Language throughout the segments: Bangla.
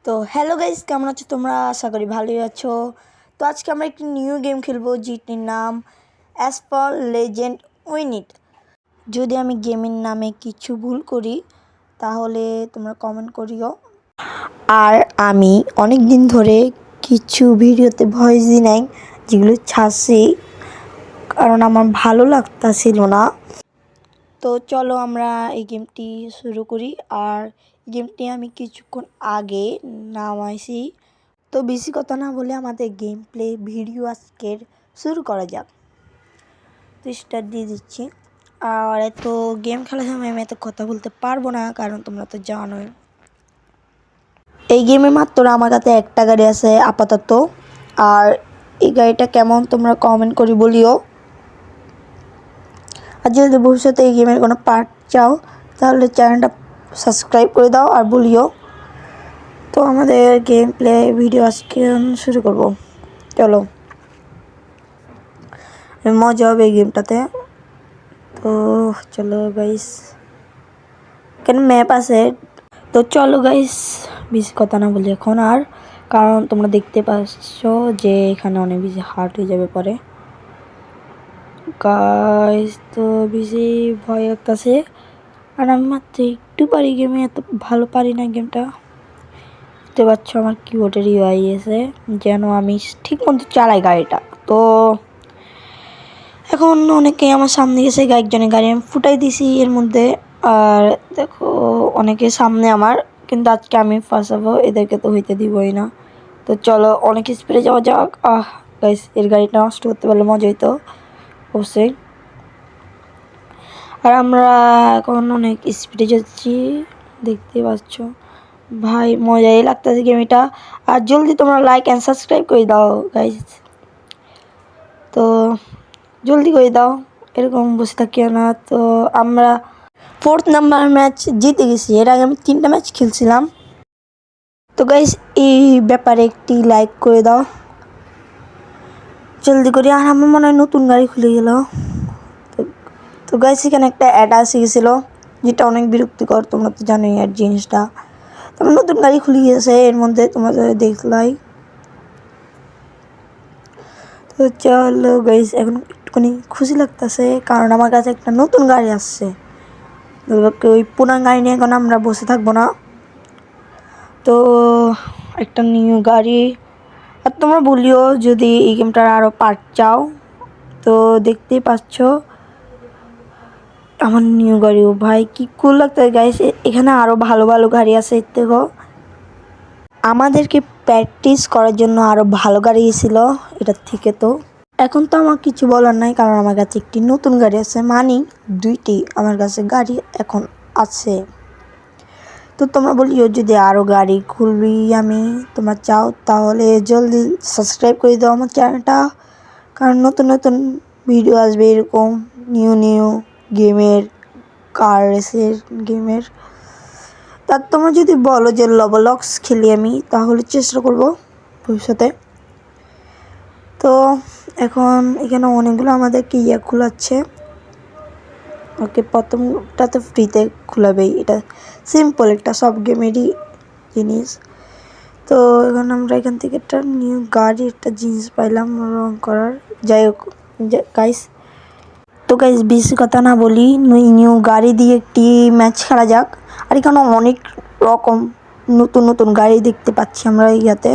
তো হ্যালো গাইস, কেমন আছো তোমরা? আশা করি ভালোই আছো। তো আজকে আমরা একটি নিউ গেম খেলবো, যেটির নাম অ্যাসফল লেজেন্ড উইনিট। যদি আমি গেমের নামে কিছু ভুল করি তাহলে তোমরা কমেন্ট করিও। আর আমি অনেক দিন ধরে কিছু ভিডিওতে ভয়েস দিই নাই, যেগুলো ছাড়ছি কারণ আমার ভালো লাগতাছিল না। তো চলো আমরা এই গেমটি শুরু করি। আর গেমটি আমি কিছুক্ষণ আগে নামাইছি। তো বেশি কথা না বলে আমাদের গেম প্লে ভিডিও আজকের শুরু করা যাক। তো স্টার্ট দিয়ে দিচ্ছি। আর এত গেম খেলার সময় আমি এত কথা বলতে পারবো না, কারণ তোমরা তো জানোই এই গেমে মাত্র আমার কাছে একটা গাড়ি আছে আপাতত। আর এই গাড়িটা কেমন তোমরা কমেন্ট করে বলিও। আর যদি ভবিষ্যতে এই গেমের কোনো পার্ট চাও তাহলে চ্যানেলটা সাবস্ক্রাইব করে দাও আর বলিও। তো আমাদের গেম প্লে ভিডিও আজকে শুরু করব। চলো, মজা হবে এই গেমটাতে। তো চলো গাইস, কেন ম্যাপ আছে। তো চলো গাইস, বেশি কথা না বলি এখন আর, কারণ তোমরা দেখতে পাচ্ছ যে এখানে অনেক বেশি হার্ড হয়ে যাবে পরে গাইস। তো বেশি ভয় লাগতেছে। আর আমি মাত্র একটু পারি গেমে, এত ভালো পারি না গেমটা। দেখতে পাচ্ছ আমার কিবোর্ডের ইউআই এসে যেন আমি ঠিক মতো চালাই গাড়িটা। তো এখন অনেকে আমার সামনে গেছে, একজনের গাড়ি আমি ফুটাই দিছি এর মধ্যে। আর দেখো অনেকে সামনে আমার, কিন্তু আজকে আমি ফার্স্ট হবো, এদেরকে তো হইতে দিবই না। তো চলো অনেক স্পিডে যাওয়া যাক। গাইস, এর গাড়িটা নষ্ট করতে পারলে মজা হইতো অবশ্যই। আর আমরা এখন অনেক স্পিডে যাচ্ছি, দেখতে পাচ্ছ ভাই, মজাই লাগতেছে গেমটা। আর জলদি তোমরা লাইক অ্যান্ড সাবস্ক্রাইব করে দাও গাইস। তো জলদি করে দাও, এরকম বসে থাকিও না। তো আমরা 4th নাম্বার ম্যাচ জিতে গেছি। এর আগে আমি 3টা ম্যাচ খেলছিলাম। তো গাইস, এই ব্যাপারে একটি লাইক করে দাও জলদি করে। আর আমার মনে হয় নতুন গাড়ি খুলে গেল। তো গাইস, এখানে একটা অ্যাড আসে গেছিলো, যেটা অনেক বিরক্তিকর, তোমরা তো জানোই আর জিনিসটা। তোমার নতুন গাড়ি খুলে গেছে এর মধ্যে, তোমাদের দেখলাই। তো চলো গাইস, এখন একটুখানি খুশি লাগতেছে কারণ আমার কাছে একটা নতুন গাড়ি আসছে। ওই পুরান গাড়ি নিয়ে এখন আমরা বসে থাকবো না। তো একটা নিউ গাড়ি। আর তোমরা বলিও যদি এই গেমটার আরও পার্ট চাও। তো দেখতেই পাচ্ছ আমার নিউ গাড়ি। ও ভাই, কি কুল লাগতেছে গাইস। এখানে আরও ভালো ভালো গাড়ি আছে এর থেকেও। আমাদেরকে প্র্যাকটিস করার জন্য আরও ভালো গাড়ি ছিল এটার থেকে। তো এখন তো আমার কিছু বলার নাই, কারণ আমার কাছে একটি নতুন গাড়ি আছে, মানে 2টি আমার কাছে গাড়ি এখন আছে। তো তোমরা বলিও যদি আরও গাড়ি খুলবি আমি, তোমরা চাও তাহলে জলদি সাবস্ক্রাইব করে দাও আমার চ্যানেলটা, কারণ নতুন নতুন ভিডিও আসবে এরকম নিউ নিউ গেমের, কার রেসের গেমের। তা তোমরা যদি বলো যে লবলক্স খেলি আমি, তাহলে চেষ্টা করব ভবিষ্যতে। তো এখন এখানে অনেকগুলো আমাদেরকে খোলাচ্ছে। ওকে, প্রথমটা তো ফ্রিতে খোলাবেই, এটা সিম্পল একটা সব গেমেরই জিনিস। তো এখন আমরা এখান থেকে একটা নিউ গাড়ি, একটা জিনিস পাইলাম রং করার। যাই হোক গাইস, তো গাইস বেশি কথা না বলি, নিউ গাড়ি দিয়ে একটি ম্যাচ খেলা যাক। আর এখানে অনেক রকম নতুন নতুন গাড়ি দেখতে পাচ্ছি আমরা ইয়াতে।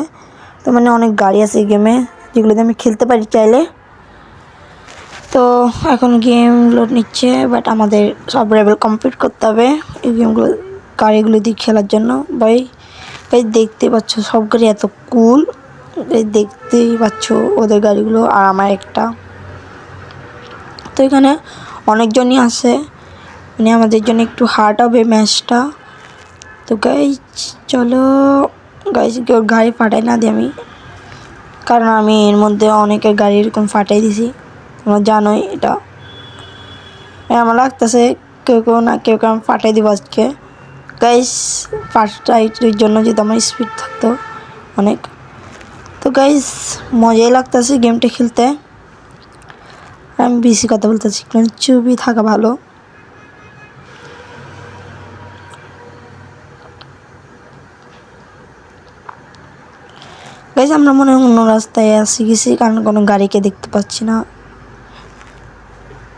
তো মানে অনেক গাড়ি আছে এই গেমে, যেগুলোতে আমি খেলতে পারি চাইলে। তো এখন গেম লোড নিচ্ছে, বাট আমাদের সব লেভেল কমপ্লিট করতে হবে এই গেমগুলো, গাড়িগুলো দিয়ে খেলার জন্য। ভাই ভাই, দেখতে পাচ্ছ সব গাড়ি এত কুল, দেখতেই পাচ্ছ ওদের গাড়িগুলো আর আমার একটা। তো এখানে অনেকজনই আছে, মানে আমাদের জন্য একটু হার্ড হবে ম্যাচটা। তো গাইজ চলো গাইজ, কেউ গাড়ি ফাটাই না দিই আমি, কারণ আমি এর মধ্যে অনেকের গাড়ি এরকম ফাটাই দিছি, তোমরা জানোই এটা। আমার লাগতেছে কেউ কেউ না কেউ কেউ আমি ফাটাই দিব আজকে গাইজ। ফাটাইটের জন্য যদি আমার স্পিড থাকতো অনেক। তো গাইজ মজাই লাগতেছে গেমটা খেলতে। আমি বেশি কথা বলতেছি, চুপই থাকা ভালো। গাইস আমরা মনে হয় অন্য রাস্তায় আসি গেছি, কারণ কোনো গাড়িকে দেখতে পাচ্ছি না।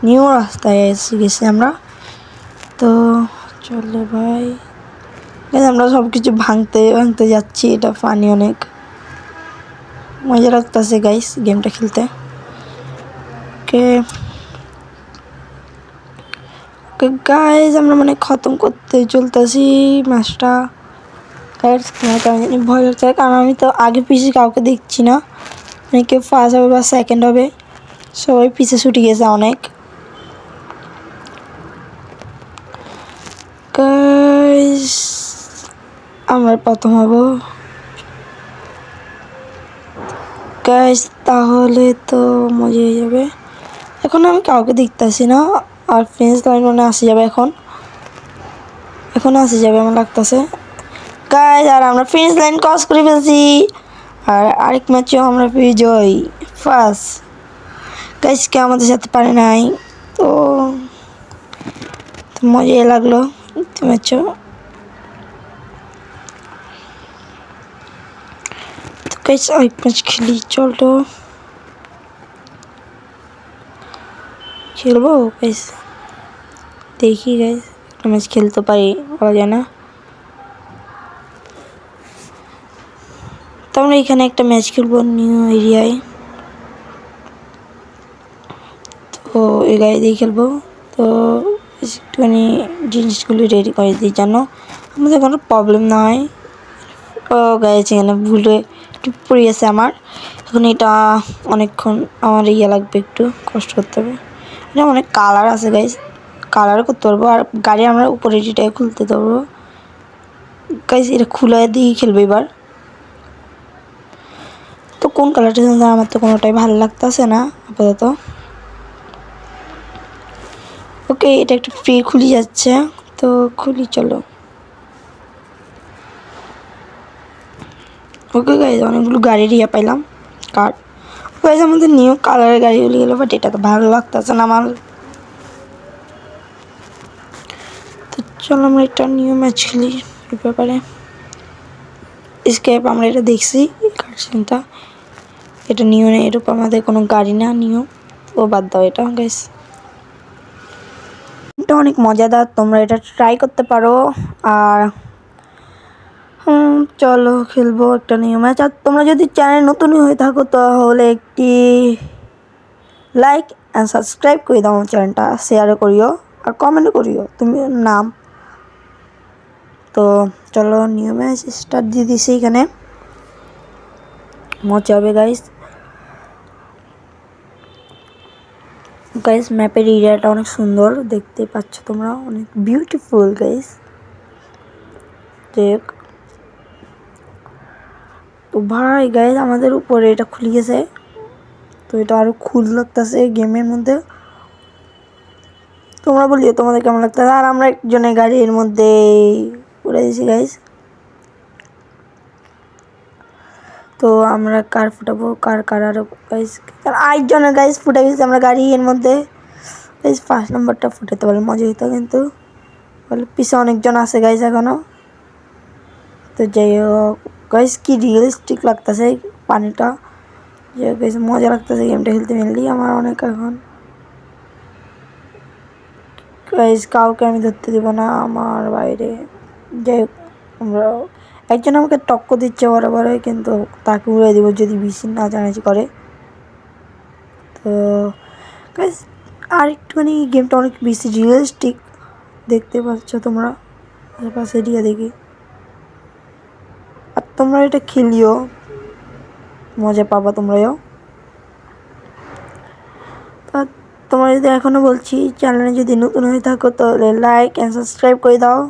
নিউ রাস্তায় এসে গেছি আমরা। তো চলো ভাই, আমরা সব কিছু ভাঙতে ভাঙতে যাচ্ছি। এটা ফানি, অনেক মজা লাগতেছে গাইস গেমটা খেলতে। ওকে ওকে গাইস, আমরা মানে খতম করতে চলতেছি ম্যাচটা। গাইস ভয় লাগছে, কারণ আমি তো আগে পিছিয়ে কাউকে দেখছি না, মানে কেউ ফার্স্ট হবে বা সেকেন্ড হবে, সবাই পিছে ছুটে গেছে অনেক। গাইস আমরা প্রথম হব গাইস, তাহলে তো মজা হয়ে যাবে। এখন আমি কাউকে দেখতেছি না, আর ফ্রেন্ডস লাইন মানে আসে যাবে এখন আসে যাবে আমার লাগতেছে গাইস। আর আমরা ফ্রেন্ডস লাইন ক্রস করে ফেলছি, আর আরেক ম্যাচেও আমরা বিজয়ী ফার্স্ট। গাইস কে আমাদের সাথে পারে নাই, তো মজাই লাগলো ম্যাচও। গাইস আরেক ম্যাচ খেলি, চলো খেলবো গাইস, দেখি গাইস একটা ম্যাচ খেলতে পারি, বলা যায় না। তো আমরা এখানে একটা ম্যাচ খেলবো নিউ এরিয়ায়, তো এই গাড়ি দিয়ে খেলবো। তো একটুখানি জিনিসগুলো রেডি করে দিই যেন আমাদের কোনো প্রবলেম না হয়। ও গাইস এখানে ভুলে একটু পড়িয়েছে আমার, এখন এটা অনেকক্ষণ আমার ইয়ে লাগবে, একটু কষ্ট করতে হবে। এটা অনেক কালার আছে গাইস, কালার করতে পারবো। আর গাড়ি আমরা উপরে যেটাই খুলতে পারবো গাইস, এটা খুলে দিয়ে খেলবো এবার। তো কোন কালারটা আমার তো কোনোটাই ভালো লাগতেছে না আপাতত। ওকে এটা একটু ফ্রি খুলি যাচ্ছে, তো খুলি চলো। ওকে গাইজ অনেকগুলো গাড়ির ইয়ে পাইলাম কার। গাইজ আমাদের নিউ কালারের গাড়িগুলি গেলো, বাট এটা তো ভালো লাগতেছে না আমার। তো চলো আমরা একটা নিউ ম্যাচ খেলি এই ব্যাপারে। স্কেপ আমরা এটা দেখছি কার্সিনটা, এটা নিউ নেই, এরূপ আমাদের কোনো গাড়ি না নিউ, ও বাদ দাও এটা গাইজ। এটা অনেক মজাদার, তোমরা এটা ট্রাই করতে পারো। আর চলো খেলবো একটা নিউ ম্যাচ। আর তোমরা যদি চ্যানেল নতুনই হয়ে থাকো তাহলে একটি লাইক অ্যান্ড সাবস্ক্রাইব করে দাও আমার চ্যানেলটা, শেয়ারও করিও আর কমেন্টও করিও তুমি নাম। তো চলো নিউ ম্যাচ স্টার্ট দিয়ে দিছি, এখানে মজা হবে গাইস। গাইস ম্যাপের এরিয়াটা অনেক সুন্দর দেখতে পাচ্ছ তোমরা, অনেক বিউটিফুল গাইস। দেখ তো ভাই গাইস আমাদের উপরে এটা খুলে গেছে, তো এটা আরো খুল লাগতেছে গেমের মধ্যে। তোমরা বলিও তোমাদের কেমন লাগতেছে। আর আমরা একজনের গাড়ির মধ্যে উড়ে দিয়েছি গাইস। তো আমরা কার ফুটাবো, কার আরো গাইস আরেকজনের গাইস ফুটে গেছি আমরা গাড়ি এর মধ্যে। গাইস ফার্স্ট নাম্বারটা ফুটাতে পারলে মজা হতো, কিন্তু বলে পিছে অনেকজন আছে গাইস এখনো। তো যাই হোক গাইস কি রিয়েলিস্টিক লাগতেছে পানিটা, যে গাইস মজা লাগতেছে গেমটা খেলতে। মেনলি আমার অনেক এখন গাইস কাউকে আমি ধরতে দিব না আমার বাইরে। যাই হোক আমরা একজন আমাকে টক্কর দিচ্ছে বরাবর, কিন্তু তাকে উড়ে দিব যদি বেশি না জানাজি করে। তো গাইস আর একটুখানি গেমটা অনেক বেশি রিয়েলিস্টিক দেখতে পাচ্ছ তোমরা, আশেপাশে দিয়ে দেখি। আর তোমরা এটা খেলিও, মজা পাবা তোমরাও। তা তোমরা যদি এখনও বলছি চ্যানেলে যদি নতুন হয়ে থাকো তাহলে লাইক অ্যান্ড সাবস্ক্রাইব করে দাও।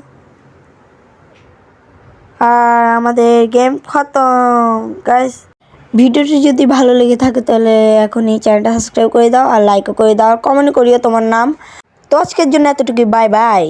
আর আমাদের গেম খতম গাইস। ভিডিওটি যদি ভালো লেগে থাকে তাহলে এখনই চ্যানেলটা সাবস্ক্রাইব করে দাও, আর লাইকও করে দাও, আর কমেন্ট করিও তোমার নাম। তো আজকের জন্য এতটুকুই, বাই বাই।